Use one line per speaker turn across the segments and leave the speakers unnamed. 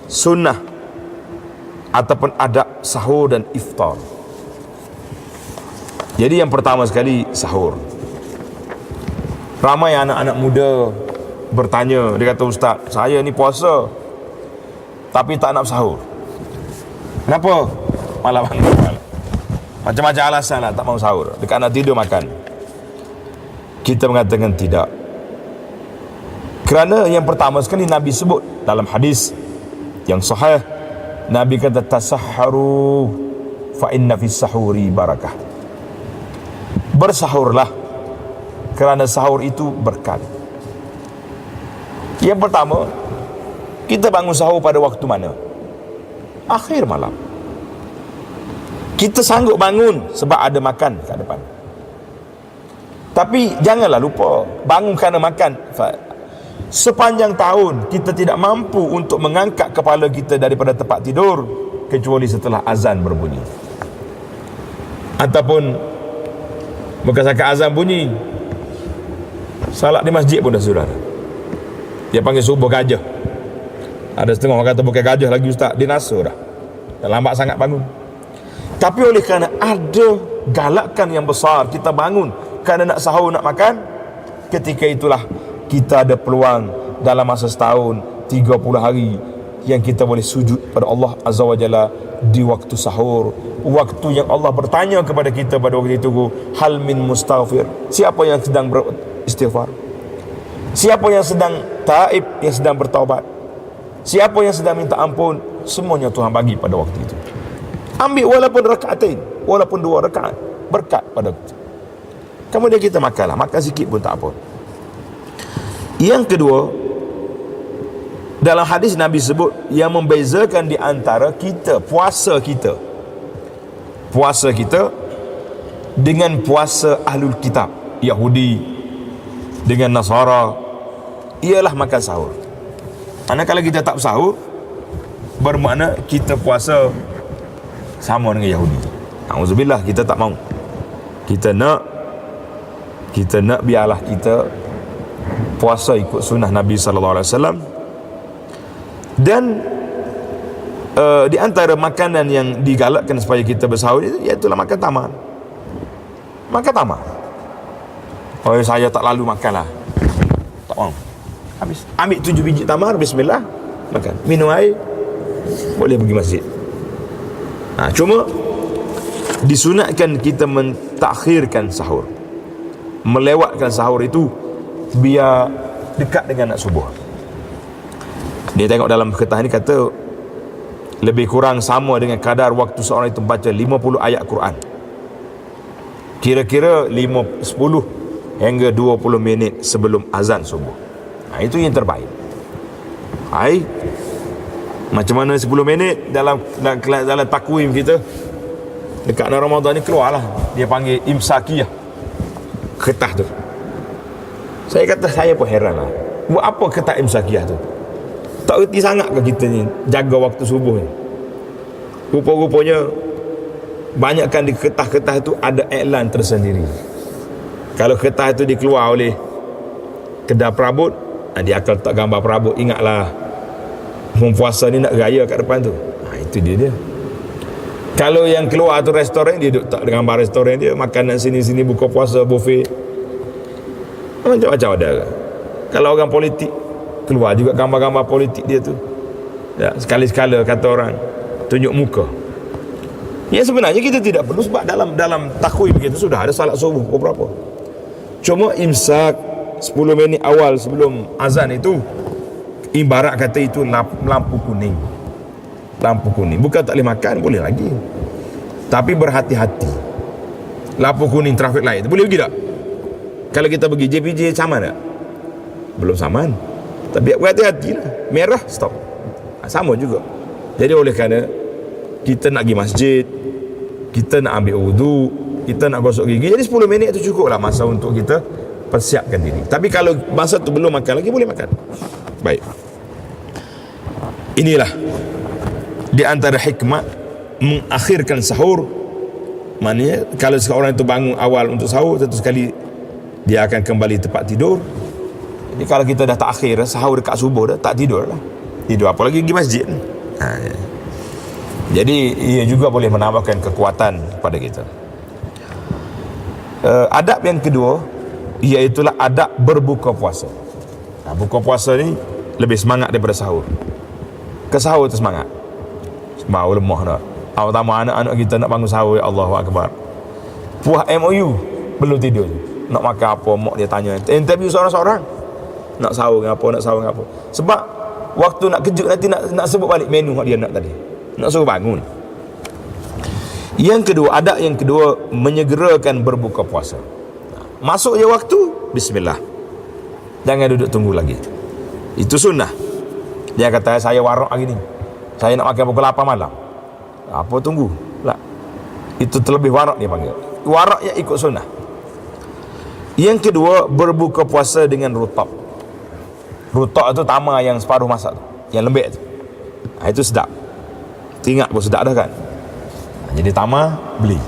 sunnah ataupun adab sahur dan iftar. Jadi yang pertama sekali sahur. Ramai anak-anak muda bertanya, dia kata, "Ustaz, saya ni puasa tapi tak nak sahur." Kenapa? Malah bangun. Macam-macam alasan lah tak mau sahur. Dekat nak tidur makan. Kita mengatakan tidak. Kerana yang pertama sekali Nabi sebut dalam hadis yang sahih, Nabi kata, "Tasahharu fa inna fis sahuri barakah." Bersahurlah kerana sahur itu berkat. Yang pertama, kita bangun sahur pada waktu mana? Akhir malam. Kita sanggup bangun sebab ada makan kat depan. Tapi janganlah lupa bangun kerana makan. Sepanjang tahun kita tidak mampu untuk mengangkat kepala kita daripada tempat tidur kecuali setelah azan berbunyi. Ataupun bukan sahaja azan bunyi, salat di masjid pun dah sudah. Dia panggil subuh gajah. Ada setengah orang kata bukan gajah lagi ustaz, dia nasa dah lambat sangat bangun. Tapi oleh kerana ada galakan yang besar, kita bangun kerana nak sahur, nak makan, ketika itulah kita ada peluang dalam masa setahun 30 hari yang kita boleh sujud pada Allah Azza wa Jalla di waktu sahur, waktu yang Allah bertanya kepada kita pada waktu itu, hal min mustaghfir, siapa yang sedang beristighfar, siapa yang sedang taib, yang sedang bertaubat, siapa yang sedang minta ampun, semuanya Tuhan bagi pada waktu itu. Ambil walaupun rakaatain, walaupun 2 rakaat, berkat pada kita. Kemudian kita makanlah, makan sikit pun tak apa. Yang kedua, dalam hadis Nabi sebut yang membezakan di antara kita, puasa kita dengan puasa ahlul kitab, Yahudi dengan Nasara, ialah makan sahur. Kalau kita tak sahur, bermakna kita puasa sama dengan Yahudi. Auzubillah, kita tak mau. Kita nak biarlah kita puasa ikut sunnah Nabi sallallahu alaihi wasallam. Dan di antara makanan yang digalakkan supaya kita bersahur itu ialah makan tamar. Makan tamar. Oh, saya tak lalu makanlah. Tak mau. Habis. Ambil 7 biji tamar, bismillah, makan. Minum air, boleh pergi masjid. Cuma disunatkan kita mentakhirkan sahur, melewatkan sahur itu biar dekat dengan nak subuh. Dia tengok dalam ketah ni kata lebih kurang sama dengan kadar waktu seorang itu baca 50 ayat Quran. Kira-kira 10 hingga 20 minit sebelum azan subuh. Itu yang terbaik. Macam mana 10 minit dalam takwim kita dekat Ramadan ni keluarlah, dia panggil imsakiyah, ketah tu. Saya kata saya pun heran lah, buat apa ketah imsakiyah tu? Tak erti sangat ke kita ni jaga waktu subuh ni? Rupa-rupanya banyakkan di ketah-ketah tu ada iklan tersendiri. Kalau ketah itu dikeluar oleh kedai perabot, dia akan letak gambar perabot, ingatlah puasa ni nak raya kat depan tu. Itu dia. Kalau yang keluar tu restoran, dia duduk tak gambar restoran dia, makanan sini-sini, buka puasa, buffet, macam-macam ada. Kalau orang politik, keluar juga gambar-gambar politik dia tu. Sekali-sekala kata orang tunjuk muka. Yang sebenarnya kita tidak perlu, sebab dalam takwim kita sudah ada salat subuh pukul berapa. Cuma imsak 10 minit awal sebelum azan itu ibarat kata itu lampu kuning. Lampu kuning, bukan tak boleh makan, boleh lagi, tapi berhati-hati. Lampu kuning, traffic light, boleh pergi tak? Kalau kita pergi JPJ saman tak? Belum saman. Tapi berhati-hati lah. Merah, stop. Sama juga. Jadi oleh kerana kita nak pergi masjid, kita nak ambil wudu, kita nak gosok gigi, jadi 10 minit itu cukup lah masa untuk kita persiapkan diri. Tapi kalau masa tu belum makan lagi, boleh makan. Baik, inilah di antara hikmah mengakhirkan sahur. Maknanya kalau seorang itu bangun awal untuk sahur, tentu sekali dia akan kembali tempat tidur. Jadi kalau kita dah tak akhir sahur dekat subuh dah, tak tidur lah. Tidur apa lagi pergi masjid. Jadi ia juga boleh menambahkan kekuatan pada kita. Adab yang kedua, iaitulah adab berbuka puasa. Buka puasa ni lebih semangat daripada sahur. Ke sahur tu semangat, mau lemah nak. Pertama anak-anak kita nak bangun sahur, ya Allahu Akbar. Puas MOU belum tidur, nak makan apa, mak dia tanya interview seorang-seorang, nak sahur dengan apa, nak sahur dengan apa. Sebab waktu nak kejut nanti nak sebut balik menu yang dia nak tadi, nak suruh bangun. Yang kedua, adab yang kedua, menyegerakan berbuka puasa. Masuk je waktu, bismillah, jangan duduk tunggu lagi. Itu sunnah. Dia kata saya warak hari ni, saya nak makan pukul 8 malam, apa tunggu lah. Itu terlebih warak dia panggil. Waraknya ikut sunnah. Yang kedua, berbuka puasa dengan rutab. Rutab tu tamar yang separuh masak tu, yang lembek tu. Itu sedap. Ingat pun sedap dah kan. Jadi tamar beli.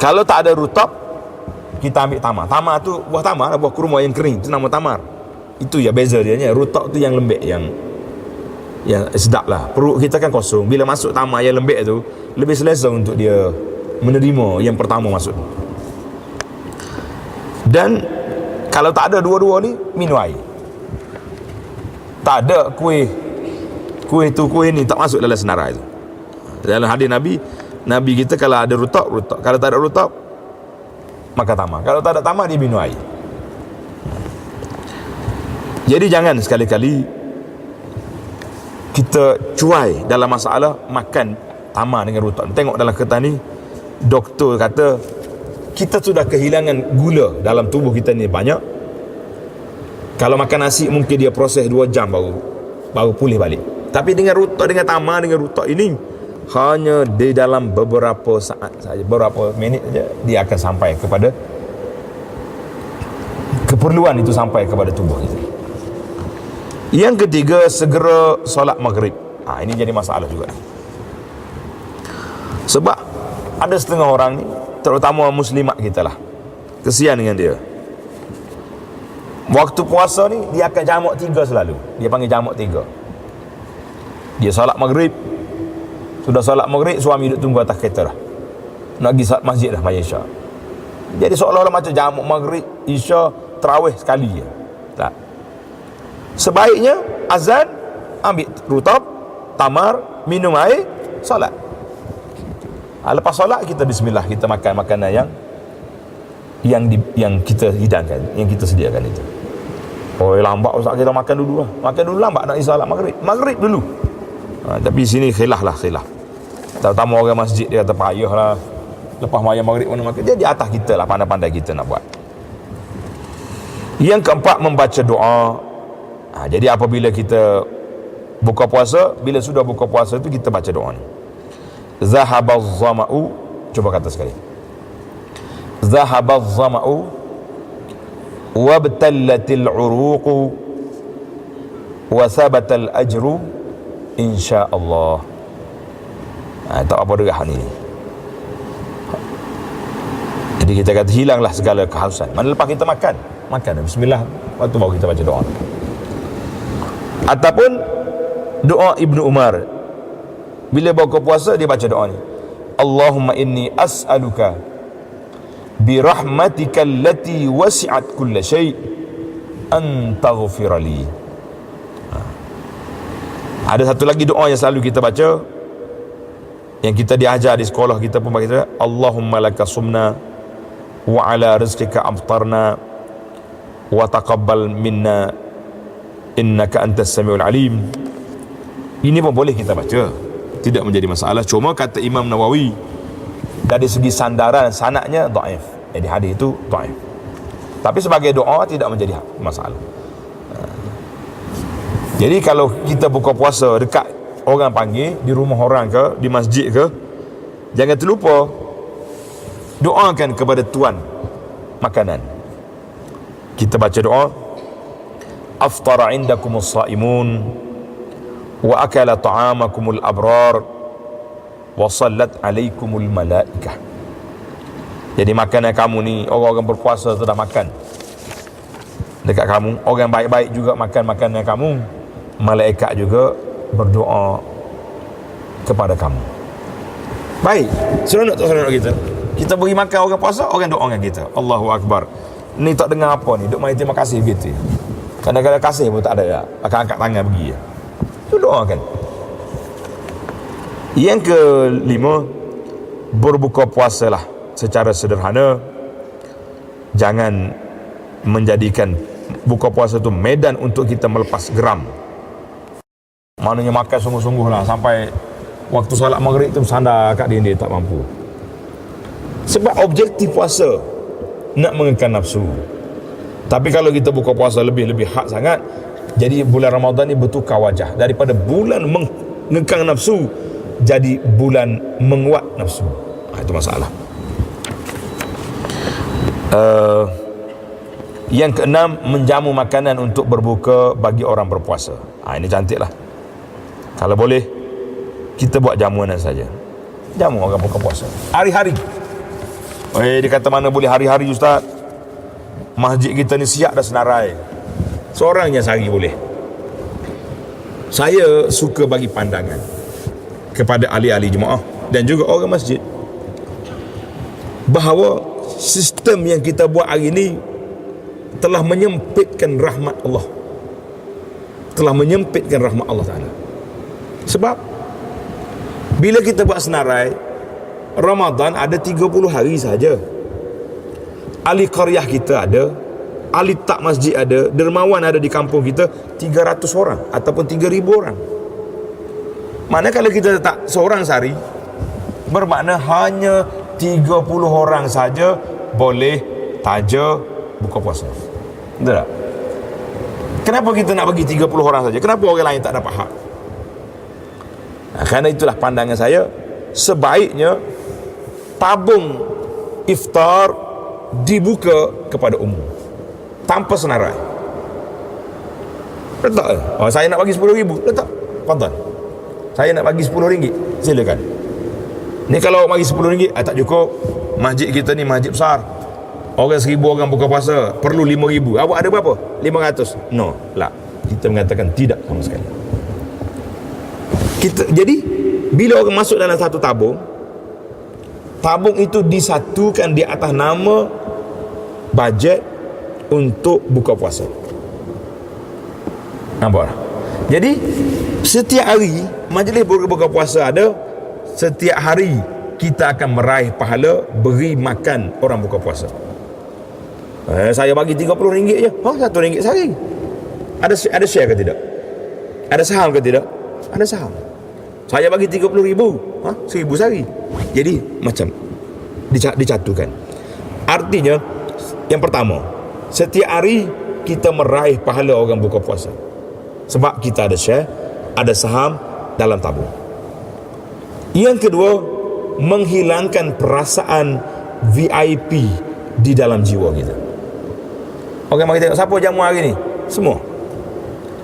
Kalau tak ada rutab, kita ambil tamar. Tamar tu buah tamar, buah kurma yang kering, itu nama tamar. Itu ya beza dia. Rutab tu yang lembek, yang sedap lah. Perut kita kan kosong. Bila masuk tamar yang lembek tu, lebih selesa untuk dia menerima yang pertama masuk. Dan kalau tak ada dua-dua ni, minum air. Tak ada kuih ni tak masuk dalam senarai tu. Dalam hadis Nabi kita kalau ada rutab. Kalau tak ada rutab, maka tamar. Kalau tak ada tamar, dia minum air. Jadi jangan sekali-kali kita cuai dalam masalah makan tamar dengan rutab. Tengok dalam kertas ni, doktor kata kita sudah kehilangan gula dalam tubuh kita ni banyak. Kalau makan nasi mungkin dia proses 2 jam baru pulih balik. Tapi dengan rutab, dengan tamar, dengan rutab ini, hanya di dalam beberapa saat saja, beberapa minit saja, dia akan sampai kepada keperluan itu, sampai kepada tubuh kita. Yang ketiga, segera solat maghrib. Ini jadi masalah juga. Sebab ada setengah orang ni, terutama muslimat kita lah, kesian dengan dia. Waktu puasa ni dia akan jamak 3 selalu. Dia panggil jamak 3. Dia solat maghrib, sudah solat maghrib, suami duduk tunggu atas kereta dah, nak pergi solat masjid dah, maya isyak. Jadi seolah-olah macam jamak maghrib, isya, tarawih sekali je. Tak. Sebaiknya azan, ambil rutab, tamar, minum air, solat. Lepas solat kita bismillah, kita makan makanan yang kita hidangkan, yang kita sediakan itu. Lambat ustaz, kita makan dulu lah. Makan dulu lambat nak solat maghrib dulu. Tapi sini khilaf. Terutama orang masjid, dia kata payah lah, lepas mayam maghrib mana makan. Dia di atas kita lah, pandai-pandai kita nak buat. Yang keempat, membaca doa. Jadi apabila kita buka puasa, bila sudah buka puasa itu kita baca doa ni. Zahabaz zama'u, cuba kata sekali. Zahabaz zama'u wabtallatil uruqu wa sabatal ajru insyaallah. Tak apa derah ni. Jadi kita kata hilanglah segala kehausan. Mana lepas kita makan bismillah, waktu baru kita baca doa. Ataupun doa Ibnu Umar, bila buka puasa dia baca doa ni, Allahumma inni as'aluka bi rahmatika allati wasi'at kulla syai' an taghfir li. Ada satu lagi doa yang selalu kita baca, yang kita diajar di sekolah kita pun baca, Allahumma laka sumna wa ala rizqika amtarna wa taqabbal minna innaka antas samiul alim. Ini pun boleh kita baca, tidak menjadi masalah. Cuma kata Imam Nawawi, dari segi sandaran sanadnya dhaif. Jadi hadis itu dhaif. Tapi sebagai doa tidak menjadi masalah. Jadi kalau kita buka puasa dekat orang panggil, di rumah orang ke, di masjid ke, jangan terlupa doakan kepada tuan makanan. Kita baca doa, aftara indakumus saimun wa akala ta'amakumul abrar wa sallat alaikumul malaikah. Jadi makanan kamu ni, orang-orang berpuasa sudah makan dekat kamu, orang baik-baik juga makan makanan kamu, malaikat juga berdoa kepada kamu. Baik, seronok tak seronok kita? Kita beri makan orang puasa, orang doa dengan kita. Allahu Akbar. Ni tak dengar apa ni, duk main terima kasih begitu. Kadang-kadang kasih pun tak ada ya. Akan angkat tangan pergi ya. Itu doa kan. Yang kelima, berbuka puasalah secara sederhana. Jangan menjadikan buka puasa tu medan untuk kita melepas geram. Maknanya makan sungguh-sungguh lah sampai waktu solat maghrib tu sandar kat dia tak mampu. Sebab objektif puasa nak mengekang nafsu. Tapi kalau kita buka puasa lebih hak sangat, jadi bulan Ramadan ni bertukar wajah. Daripada bulan mengekang nafsu, jadi bulan menguat nafsu. Itu masalah. Yang keenam, menjamu makanan untuk berbuka bagi orang berpuasa. Ini cantik lah. Kalau boleh, kita buat jamuan saja. Jamu orang buka puasa hari-hari. Dia kata mana boleh hari-hari Ustaz? Masjid kita ni siap dah senarai. Seorang yang sehari boleh. Saya suka bagi pandangan kepada ahli-ahli jemaah dan juga orang masjid bahawa sistem yang kita buat hari ini telah menyempitkan rahmat Allah. Telah menyempitkan rahmat Allah Ta'ala. Sebab bila kita buat senarai, Ramadan ada 30 hari saja. Ahli qaryah kita ada, ahli tak masjid ada, dermawan ada di kampung kita 300 orang ataupun 3,000 orang. Mana kalau kita tak seorang sehari, bermakna hanya 30 orang saja boleh taja buka puasa. Betul tak? Kenapa kita nak bagi 30 orang saja? Kenapa orang lain tak dapat hak? Kerana itulah pandangan saya, sebaiknya tabung iftar dibuka kepada umum tanpa senarai. Letak saya nak bagi 10,000, letak. Fadal. Saya nak bagi RM10, silakan. Ni kalau bagi RM10 tak cukup. Masjid kita ni masjid besar, orang 1,000 orang buka puasa, perlu 5,000. Awak ada berapa? 500. No lah, kita mengatakan tidak sama sekali. Jadi bila orang masuk dalam satu tabung, tabung itu disatukan di atas nama bajet untuk buka puasa. Nampak? Jadi setiap hari majlis buka puasa ada. Setiap hari kita akan meraih pahala beri makan orang buka puasa. Saya bagi RM30 je. RM1 sehari. Ada share ke tidak? Ada saham ke tidak? Ada saham. Saya bagi RM30,000, RM1,000 sehari. Jadi macam dicatukan. Artinya, yang pertama, setiap hari kita meraih pahala orang buka puasa. Sebab kita ada share, ada saham dalam tabung. Yang kedua, menghilangkan perasaan VIP di dalam jiwa kita. Orang mari tengok siapa jamu hari ni? Semua.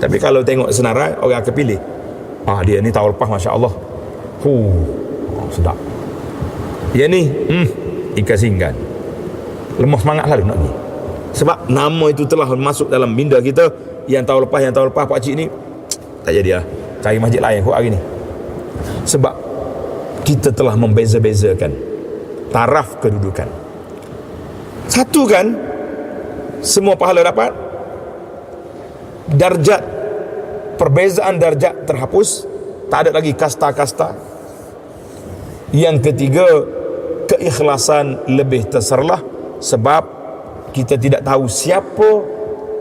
Tapi kalau tengok senarai, orang akan pilih, dia ni tahun lepas Masya Allah, sedap. Dia ni ikan singgan, lemah semangat lalu nak pergi. Sebab nama itu telah masuk dalam minda kita. Yang tahun lepas pakcik ni tak jadi lah, cari masjid lain kot hari ni. Sebab kita telah membeza-bezakan taraf kedudukan. Satu kan, semua pahala dapat, darjat, perbezaan darjat terhapus, tak ada lagi kasta-kasta. Yang ketiga, keikhlasan lebih terserlah, sebab kita tidak tahu siapa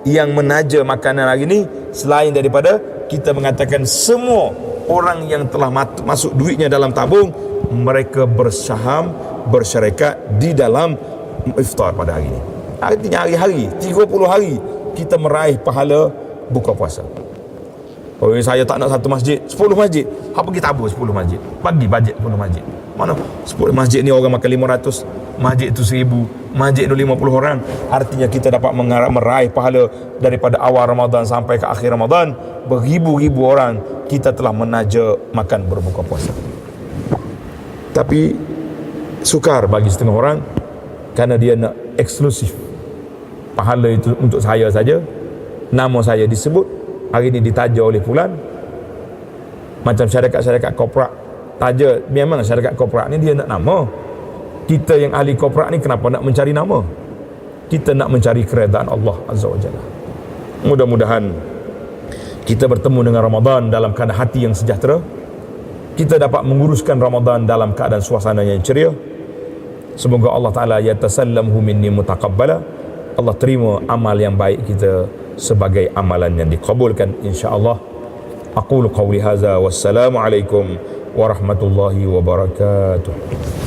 yang menaja makanan hari ini selain daripada kita mengatakan semua orang yang telah masuk duitnya dalam tabung, mereka bersaham, bersyarikat di dalam iftar pada hari ini. Artinya hari-hari 30 hari kita meraih pahala buka puasa. Saya tak nak satu masjid, 10 masjid. Apa pergi tabur 10 masjid? Bagi bajet 10 masjid. Mana 10 masjid ni orang makan 500, masjid itu 1,000, masjid itu 50 orang. Artinya kita dapat meraih pahala daripada awal Ramadan sampai ke akhir Ramadan. Beribu-ribu orang kita telah menaja makan berbuka puasa. Tapi sukar bagi setengah orang, kerana dia nak eksklusif. Pahala itu untuk saya saja, nama saya disebut, hari ni ditaja oleh fulan. Macam syarikat-syarikat korporat taja, memang syarikat korporat ni dia nak nama. Kita yang ahli korporat ni kenapa nak mencari nama? Kita nak mencari keredaan Allah Azza wa Jalla. Mudah-mudahan kita bertemu dengan Ramadan dalam keadaan hati yang sejahtera. Kita dapat menguruskan Ramadan dalam keadaan suasana yang ceria. Semoga Allah Ta'ala yatasallamhu minni mutaqabbala. Allah terima amal yang baik kita sebagai amalan yang dikabulkan insya-Allah. Aqulu qawli hadza wassalamu alaikum warahmatullahi wabarakatuh.